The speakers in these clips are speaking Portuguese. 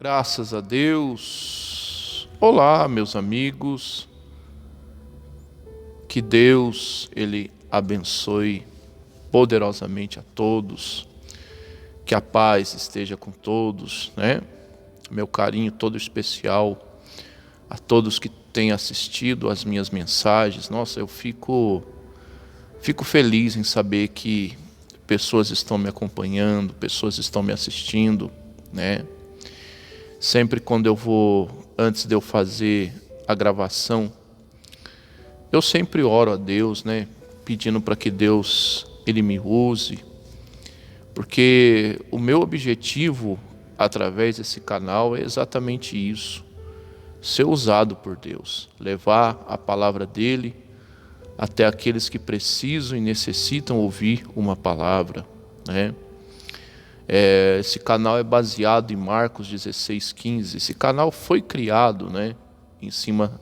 Graças a Deus. Olá, meus amigos. Que Deus, Ele abençoe poderosamente a todos. Que a paz esteja com todos, né? Meu carinho todo especial a todos que têm assistido às minhas mensagens. Nossa, eu fico feliz em saber que pessoas estão me acompanhando, pessoas estão me assistindo, né? Sempre quando eu vou, antes de eu fazer a gravação, eu sempre oro a Deus, né? Pedindo para que Deus, Ele me use. Porque o meu objetivo, através desse canal, é exatamente isso. Ser usado por Deus. Levar a palavra dEle até aqueles que precisam e necessitam ouvir uma palavra, né? Esse canal é baseado em Marcos 16:15. Esse canal foi criado, né, em cima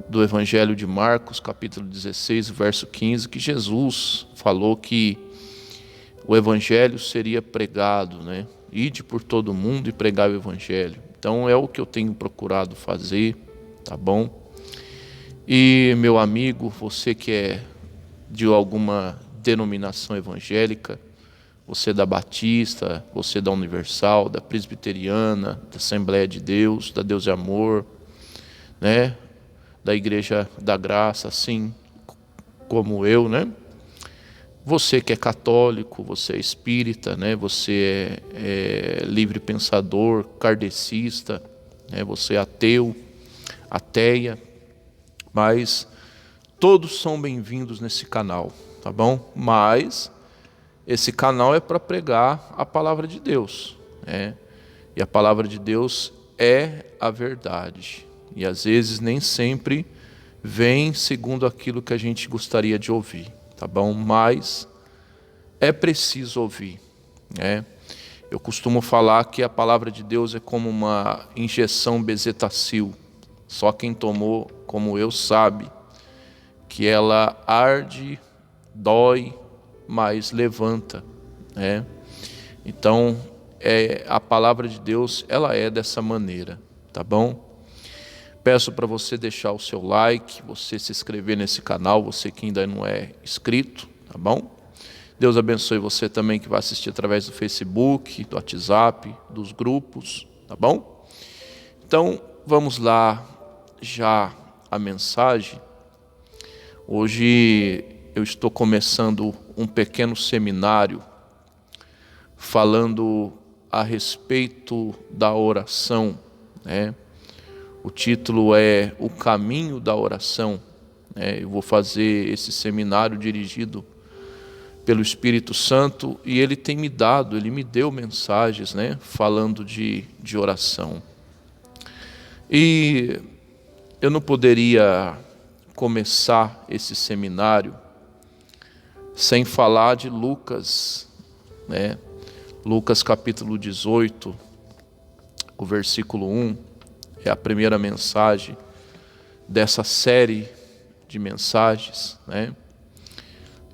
do Evangelho de Marcos, capítulo 16, verso 15, que Jesus falou que o Evangelho seria pregado, né? Ide por todo mundo e pregar o Evangelho. Então é o que eu tenho procurado fazer, tá bom? E meu amigo, você que é de alguma denominação evangélica, você da Batista, você da Universal, da Presbiteriana, da Assembleia de Deus, da Deus e Amor, né? Da Igreja da Graça, assim como eu, né? Você que é católico, você é espírita, né? Você é livre pensador, kardecista, né? Você é ateu, ateia, mas todos são bem-vindos nesse canal, tá bom? Mas esse canal é para pregar a palavra de Deus, né? E a palavra de Deus é a verdade. E às vezes nem sempre vem segundo aquilo que a gente gostaria de ouvir, tá bom? Mas é preciso ouvir, né? Eu costumo falar que a palavra de Deus é como uma injeção bezetacil. Só quem tomou, como eu, sabe que ela arde, dói, mas levanta, né? Então, a palavra de Deus, ela é dessa maneira, tá bom? Peço para você deixar o seu like, você se inscrever nesse canal, você que ainda não é inscrito, tá bom? Deus abençoe você também que vai assistir através do Facebook, do WhatsApp, dos grupos, tá bom? Então, vamos lá já a mensagem. Hoje eu estou começando um pequeno seminário falando a respeito da oração, né? O título é O Caminho da Oração, né? Eu vou fazer esse seminário dirigido pelo Espírito Santo e Ele me deu mensagens, né? Falando de oração. E eu não poderia começar esse seminário sem falar de Lucas, né? Lucas capítulo 18, o versículo 1, é a primeira mensagem dessa série de mensagens, né?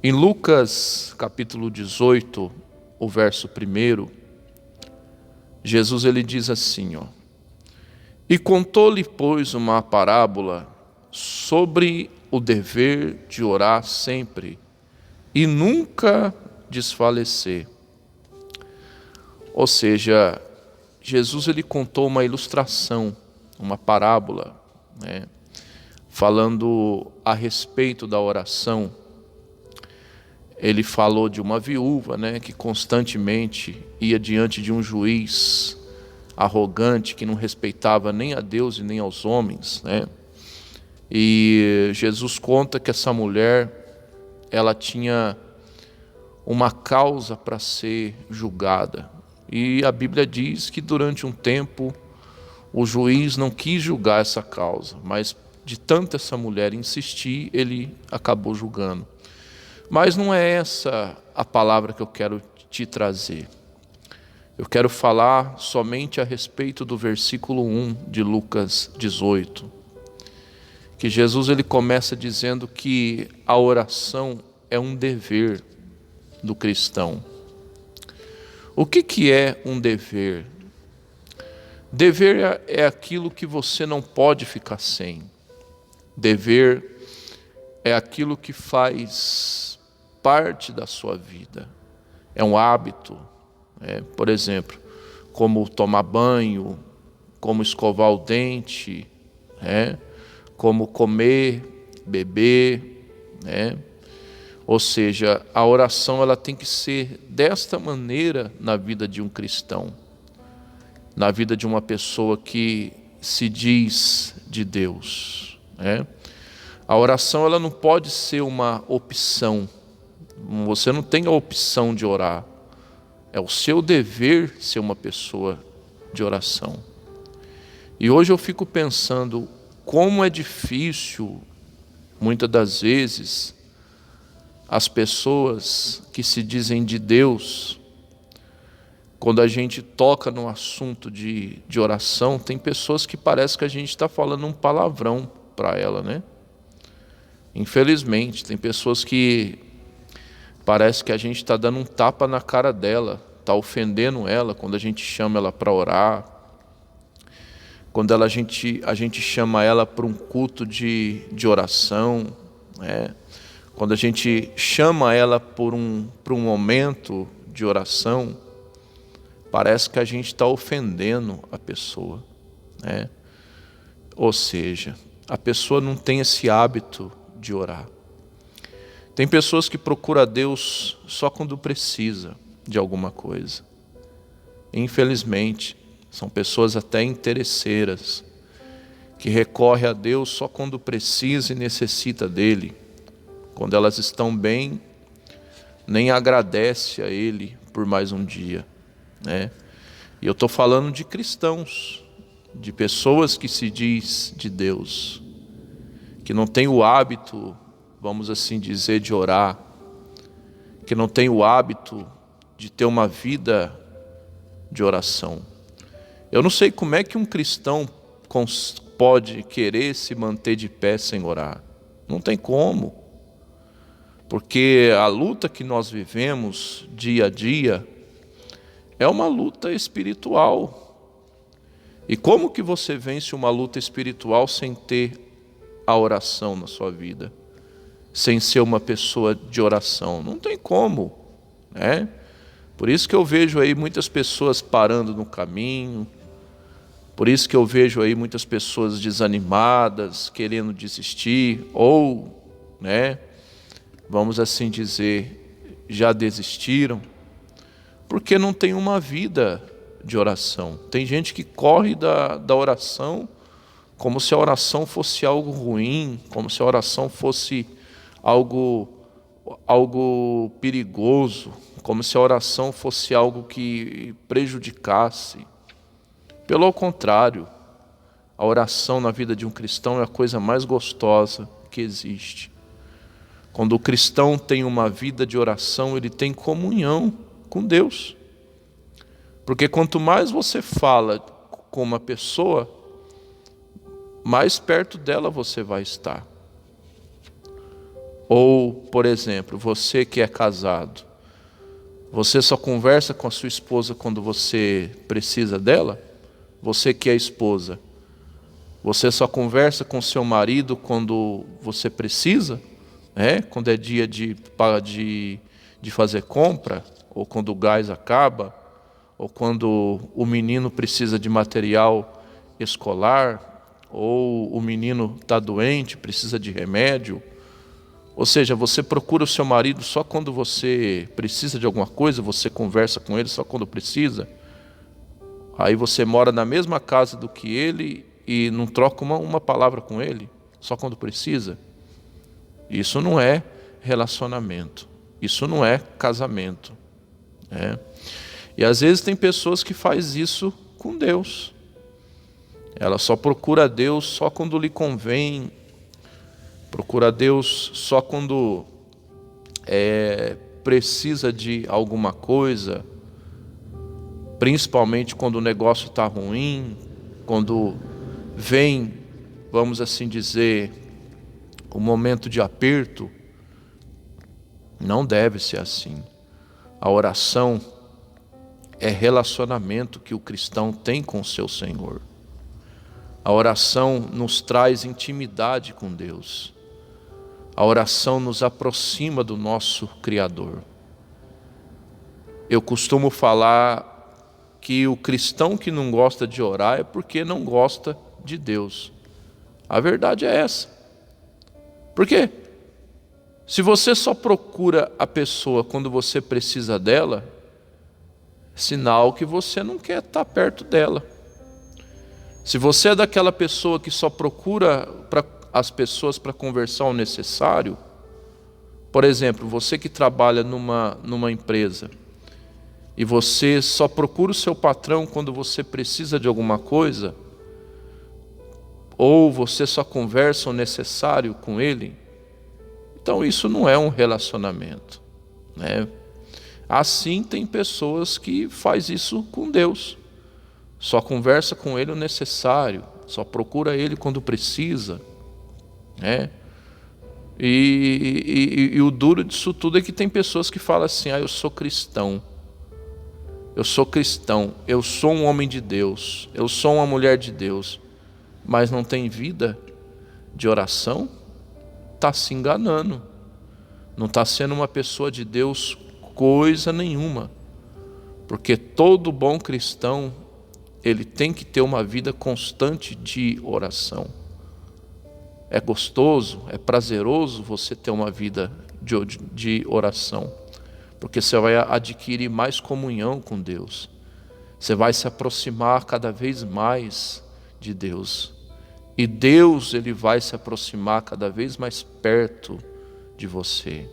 Em Lucas capítulo 18, o verso 1, Jesus ele diz assim, ó: E contou-lhe, pois, uma parábola sobre o dever de orar sempre e nunca desfalecer. Ou seja, Jesus ele contou uma ilustração, uma parábola, né, falando a respeito da oração. Ele falou de uma viúva, né, que constantemente ia diante de um juiz arrogante que não respeitava nem a Deus e nem aos homens, né? E Jesus conta que essa mulher, ela tinha uma causa para ser julgada. E a Bíblia diz que durante um tempo o juiz não quis julgar essa causa, mas de tanto essa mulher insistir, ele acabou julgando. Mas não é essa a palavra que eu quero te trazer. Eu quero falar somente a respeito do versículo 1 de Lucas 18. Que Jesus ele começa dizendo que a oração é um dever do cristão. O que é um dever? Dever é aquilo que você não pode ficar sem. Dever é aquilo que faz parte da sua vida. É um hábito, por exemplo, como tomar banho, como escovar o dente, como comer, beber, Ou seja, a oração ela tem que ser desta maneira na vida de um cristão, na vida de uma pessoa que se diz de Deus. A oração ela não pode ser uma opção. Você não tem a opção de orar. É o seu dever ser uma pessoa de oração. E hoje eu fico pensando como é difícil, muitas das vezes, as pessoas que se dizem de Deus, quando a gente toca no assunto de oração, tem pessoas que parece que a gente está falando um palavrão para ela, né? Infelizmente, tem pessoas que parece que a gente está dando um tapa na cara dela, está ofendendo ela quando a gente chama ela para orar, quando a gente chama ela para um culto de oração, quando a gente chama ela para um momento de oração, parece que a gente está ofendendo a pessoa. Ou seja, a pessoa não tem esse hábito de orar. Tem pessoas que procuram a Deus só quando precisa de alguma coisa. Infelizmente, são pessoas até interesseiras, que recorrem a Deus só quando precisa e necessita dele. Quando elas estão bem, nem agradece a Ele por mais um dia. E eu estou falando de cristãos, de pessoas que se diz de Deus, que não tem o hábito, vamos assim dizer, de orar, que não tem o hábito de ter uma vida de oração. Eu não sei como é que um cristão pode querer se manter de pé sem orar. Não tem como. Porque a luta que nós vivemos dia a dia é uma luta espiritual. E como que você vence uma luta espiritual sem ter a oração na sua vida? Sem ser uma pessoa de oração? Não tem como. Por isso que eu vejo aí muitas pessoas parando no caminho. Por isso que eu vejo aí muitas pessoas desanimadas, querendo desistir, ou, vamos assim dizer, já desistiram, porque não tem uma vida de oração. Tem gente que corre da oração como se a oração fosse algo ruim, como se a oração fosse algo perigoso, como se a oração fosse algo que prejudicasse. Pelo contrário, a oração na vida de um cristão é a coisa mais gostosa que existe. Quando o cristão tem uma vida de oração, ele tem comunhão com Deus. Porque quanto mais você fala com uma pessoa, mais perto dela você vai estar. Ou, por exemplo, você que é casado, você só conversa com a sua esposa quando você precisa dela? Você que é esposa, você só conversa com seu marido quando você precisa? Quando é dia de fazer compra, ou quando o gás acaba, ou quando o menino precisa de material escolar, ou o menino está doente, precisa de remédio. Ou seja, você procura o seu marido só quando você precisa de alguma coisa, você conversa com ele só quando precisa. Aí você mora na mesma casa do que ele e não troca uma palavra com ele, só quando precisa. Isso não é relacionamento, isso não é casamento. E às vezes tem pessoas que fazem isso com Deus. Ela só procura a Deus só quando lhe convém, procura a Deus só quando precisa de alguma coisa, principalmente quando o negócio está ruim, quando vem, vamos assim dizer, o momento de aperto. Não deve ser assim. A oração, é relacionamento que o cristão tem com o seu Senhor. A oração nos traz intimidade com Deus. A oração nos aproxima do nosso Criador. Eu costumo falar que o cristão que não gosta de orar é porque não gosta de Deus. A verdade é essa. Por quê? Se você só procura a pessoa quando você precisa dela, é sinal que você não quer estar perto dela. Se você é daquela pessoa que só procura as pessoas para conversar o necessário, por exemplo, você que trabalha numa empresa e você só procura o seu patrão quando você precisa de alguma coisa, ou você só conversa o necessário com ele, então isso não é um relacionamento, né? Assim tem pessoas que faz isso com Deus, só conversa com ele o necessário, só procura ele quando precisa, né? E o duro disso tudo é que tem pessoas que falam assim: eu sou cristão, eu sou um homem de Deus, eu sou uma mulher de Deus, mas não tem vida de oração, está se enganando, não está sendo uma pessoa de Deus coisa nenhuma, porque todo bom cristão, ele tem que ter uma vida constante de oração. É gostoso, é prazeroso você ter uma vida de oração, porque você vai adquirir mais comunhão com Deus, você vai se aproximar cada vez mais de Deus, e Deus, ele vai se aproximar cada vez mais perto de você.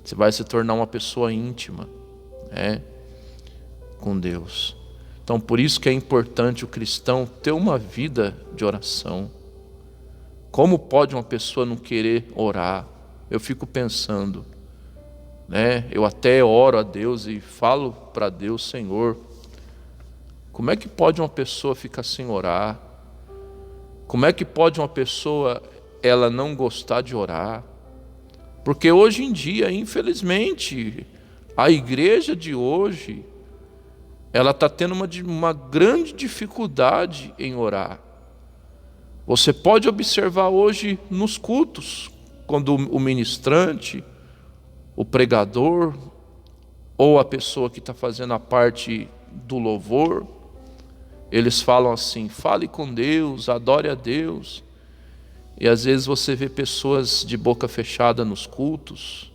Você vai se tornar uma pessoa íntima, né, com Deus. Então por isso que é importante o cristão ter uma vida de oração. Como pode uma pessoa não querer orar? Eu fico pensando, né? Eu até oro a Deus e falo para Deus: Senhor, como é que pode uma pessoa ficar sem orar? Como é que pode uma pessoa ela não gostar de orar? Porque hoje em dia, infelizmente, a igreja de hoje, ela está tendo uma grande dificuldade em orar. Você pode observar hoje nos cultos, quando o ministrante, o pregador, ou a pessoa que está fazendo a parte do louvor, eles falam assim: fale com Deus, adore a Deus. E às vezes você vê pessoas de boca fechada nos cultos,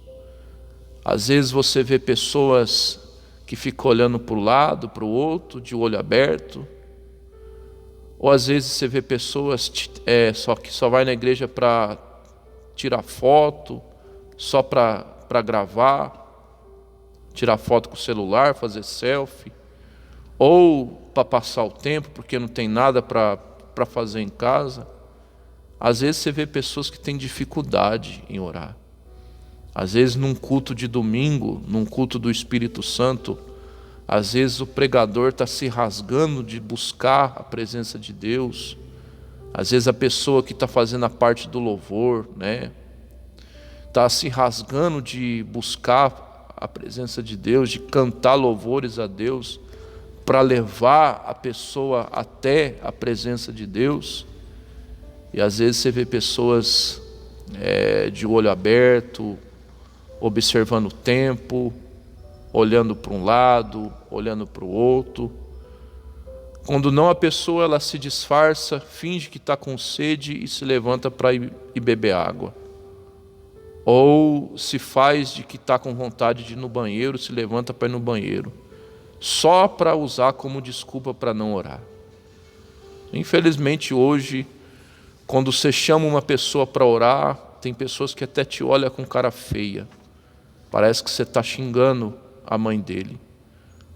às vezes você vê pessoas que ficam olhando para o lado, para o outro, de olho aberto, ou às vezes você vê pessoas que só vai na igreja para tirar foto, só para gravar, tirar foto com o celular, fazer selfie, ou para passar o tempo, porque não tem nada para fazer em casa. Às vezes você vê pessoas que têm dificuldade em orar. Às vezes num culto de domingo, num culto do Espírito Santo, às vezes o pregador está se rasgando de buscar a presença de Deus. Às vezes a pessoa que está fazendo a parte do louvor, né, está se rasgando de buscar a presença de Deus, de cantar louvores a Deus, para levar a pessoa até a presença de Deus. E às vezes você vê pessoas de olho aberto, observando o tempo, olhando para um lado, olhando para o outro. Quando não, a pessoa ela se disfarça, finge que está com sede e se levanta para ir beber água. Ou se faz de que está com vontade de ir no banheiro, se levanta para ir no banheiro, só para usar como desculpa para não orar. Infelizmente hoje, quando você chama uma pessoa para orar, tem pessoas que até te olham com cara feia. Parece que você está xingando a mãe dele.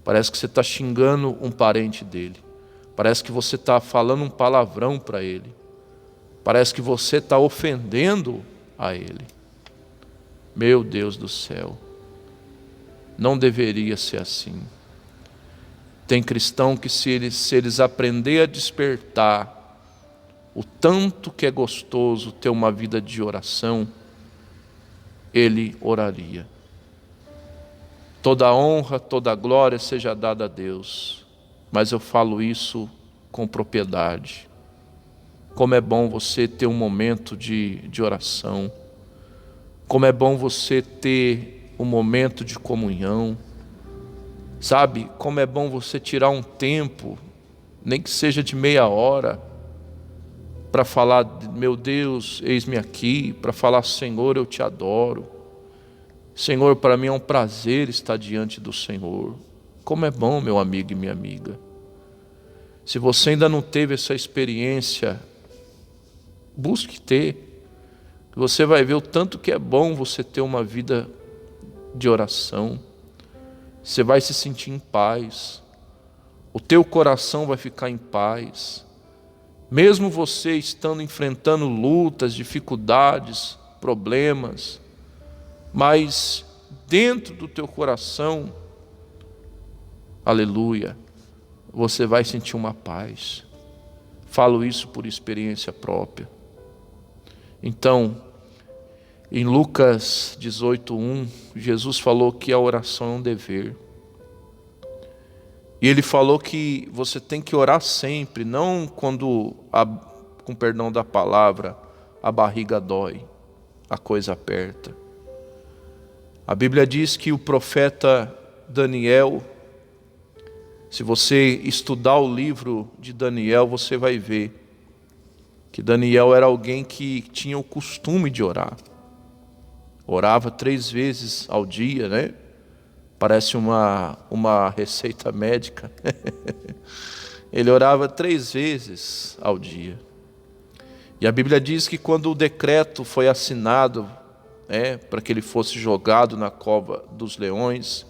Parece que você está xingando um parente dele. Parece que você está falando um palavrão para ele. Parece que você está ofendendo a ele. Meu Deus do céu. Não deveria ser assim. Tem cristão que se eles aprenderem a despertar o tanto que é gostoso ter uma vida de oração, ele oraria. Toda a honra, toda a glória seja dada a Deus. Mas eu falo isso com propriedade. Como é bom você ter um momento de oração. Como é bom você ter um momento de comunhão. Sabe, como é bom você tirar um tempo, nem que seja de meia hora, para falar, meu Deus, eis-me aqui, para falar, Senhor, eu te adoro. Senhor, para mim é um prazer estar diante do Senhor. Como é bom, meu amigo e minha amiga. Se você ainda não teve essa experiência, busque ter. Você vai ver o tanto que é bom você ter uma vida de oração. Você vai se sentir em paz. O teu coração vai ficar em paz. Mesmo você estando enfrentando lutas, dificuldades, problemas, mas dentro do teu coração, aleluia, você vai sentir uma paz. Falo isso por experiência própria. Então, em Lucas 18:1, Jesus falou que a oração é um dever. E Ele falou que você tem que orar sempre, não quando, com perdão da palavra, a barriga dói, a coisa aperta. A Bíblia diz que o profeta Daniel, se você estudar o livro de Daniel, você vai ver que Daniel era alguém que tinha o costume de orar. Orava 3 vezes ao dia, né? Parece uma receita médica. Ele orava 3 vezes ao dia. E a Bíblia diz que quando o decreto foi assinado, para que ele fosse jogado na cova dos leões,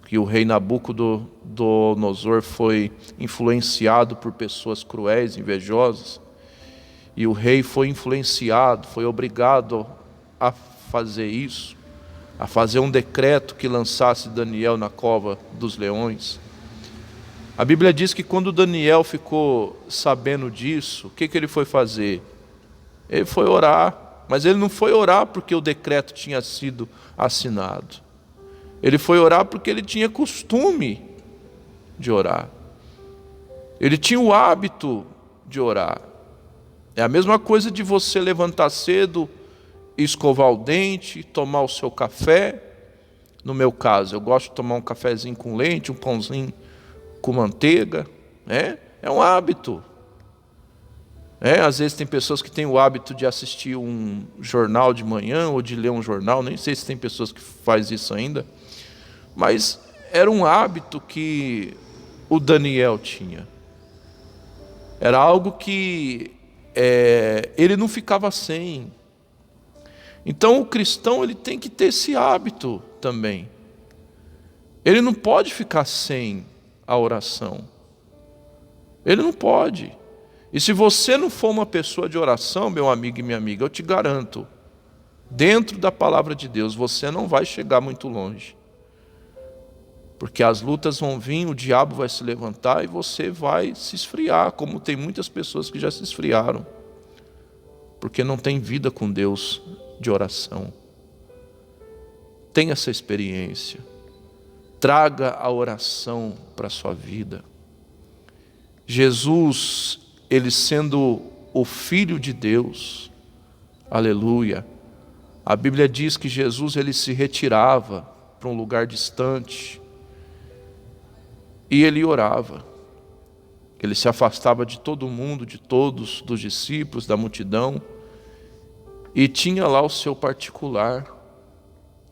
que o rei Nabucodonosor foi influenciado por pessoas cruéis, invejosas, e o rei foi influenciado, foi obrigado a fazer isso, a fazer um decreto que lançasse Daniel na cova dos leões. A Bíblia diz que quando Daniel ficou sabendo disso, o que ele foi fazer? Ele foi orar, mas ele não foi orar porque o decreto tinha sido assinado. Ele foi orar porque ele tinha costume de orar. Ele tinha o hábito de orar. É a mesma coisa de você levantar cedo, escovar o dente, tomar o seu café. No meu caso, eu gosto de tomar um cafezinho com leite, um pãozinho com manteiga, né? É um hábito. Às vezes tem pessoas que têm o hábito de assistir um jornal de manhã ou de ler um jornal, nem sei se tem pessoas que fazem isso ainda, mas era um hábito que o Daniel tinha. Era algo que ele não ficava sem. Então o cristão ele tem que ter esse hábito também. Ele não pode ficar sem a oração. Ele não pode. E se você não for uma pessoa de oração, meu amigo e minha amiga, eu te garanto, dentro da palavra de Deus, você não vai chegar muito longe. Porque as lutas vão vir, o diabo vai se levantar e você vai se esfriar, como tem muitas pessoas que já se esfriaram, porque não tem vida com Deus de oração. Tenha essa experiência. Traga a oração para a sua vida. Jesus, ele sendo o Filho de Deus, aleluia, a Bíblia diz que Jesus ele se retirava para um lugar distante e ele orava. Ele se afastava de todo mundo, de todos, dos discípulos, da multidão, e tinha lá o seu particular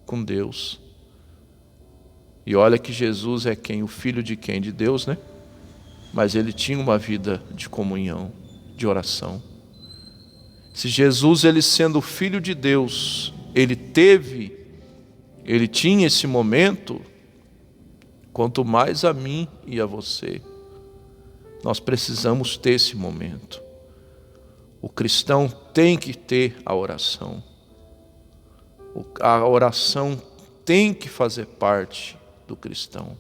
com Deus. E olha que Jesus é quem? O Filho de quem? De Deus, né? Mas ele tinha uma vida de comunhão, de oração. Se Jesus, ele sendo o Filho de Deus, ele tinha esse momento, quanto mais a mim e a você, nós precisamos ter esse momento. O cristão tem que ter a oração. A oração tem que fazer parte do cristão.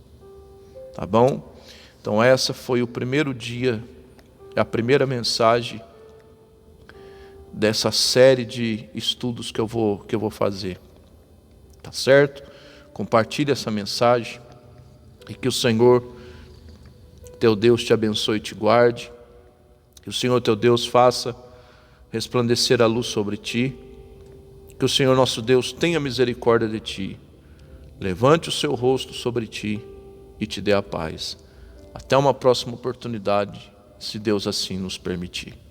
Tá bom? Então essa foi o primeiro dia, a primeira mensagem dessa série de estudos que eu vou fazer. Tá certo? compartilhe essa mensagem e que o Senhor, teu Deus, te abençoe e te guarde. Que o Senhor, teu Deus, faça resplandecer a luz sobre ti. Que o Senhor, nosso Deus, tenha misericórdia de ti. Levante o seu rosto sobre ti e te dê a paz. Até uma próxima oportunidade, se Deus assim nos permitir.